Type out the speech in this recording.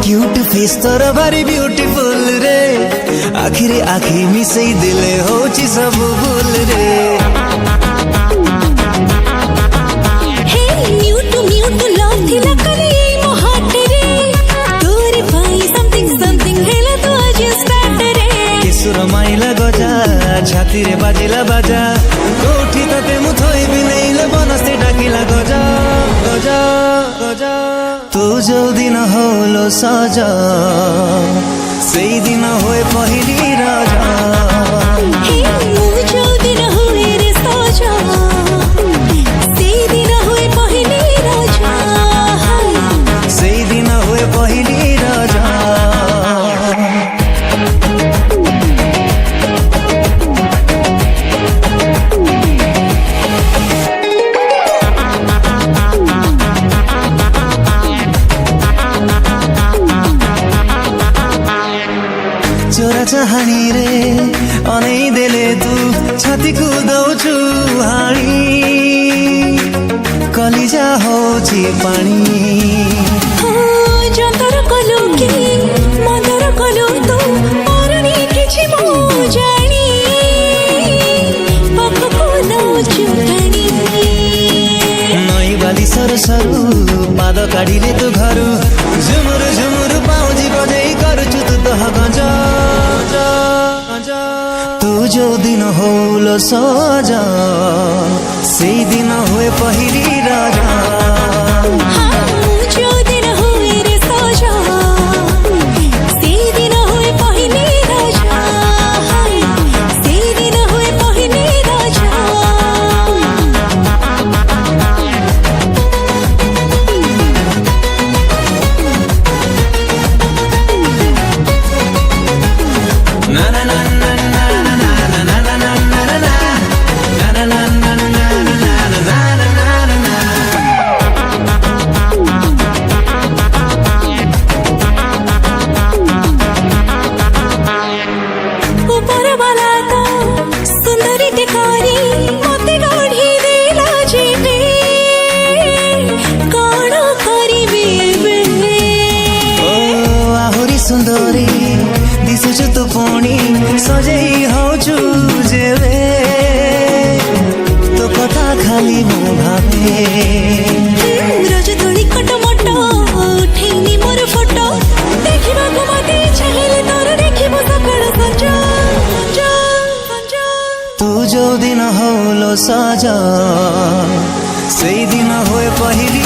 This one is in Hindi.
क्यूट फेस तोर भारी ब्यूटीफुल रे आखिरे आखि मिसई दिले होची सब भूल रे हे म्यूट लव थिला कली मो हार्ट रे तोर भाई समथिंग हेला तो आज स्टार्ट रे किसुर माइला गजा छाती रे बाजिला बाजा कोठी तते मु थोई भी नैले बनस्ते डाकिला गजा गजा गजा तू जो दिन होलो साजा सेई दिन होए पहिली राजा हे मु जो दिन होए रे साजा सेई दिन होए पहिली राजा सेई दिन होए पहिली राजा चोरा चाहनी रे अनै देले तू छाती कुदाउँछु हाणी कलिजा होची पानी जंतर कलु कि मंदर कलु तू मरनी किछि मो जानी पाखको नौछु टानी नई बाली सर सरु पाद काढिले तू घरु झुमुर झुमुर पाउजी बजै गर्छु तू तह गजा तू जो दिन होलो सजा सेई दिन होए पहिली राजा जो दिन होए रे साजा सेई दिन होए पहिली राजा सेई दिन होए पहिली राजा na na na na ऊपर वाला तो सुंदरी टिकारी मोते गढ़ी देला जेटे कौन करिबे बे ओ आहुरी सुंदरी दिसुछु तो पुणी सजै हौछु जेवे तो कथा खाली मो भावे रोज थोड़ी कटमट उठेनी मोर फोटो देखिबा को मते चाहेले तोर देखिबो सकाळ सजा तू जो दिन होलो साजा सेई दिन होए पहिली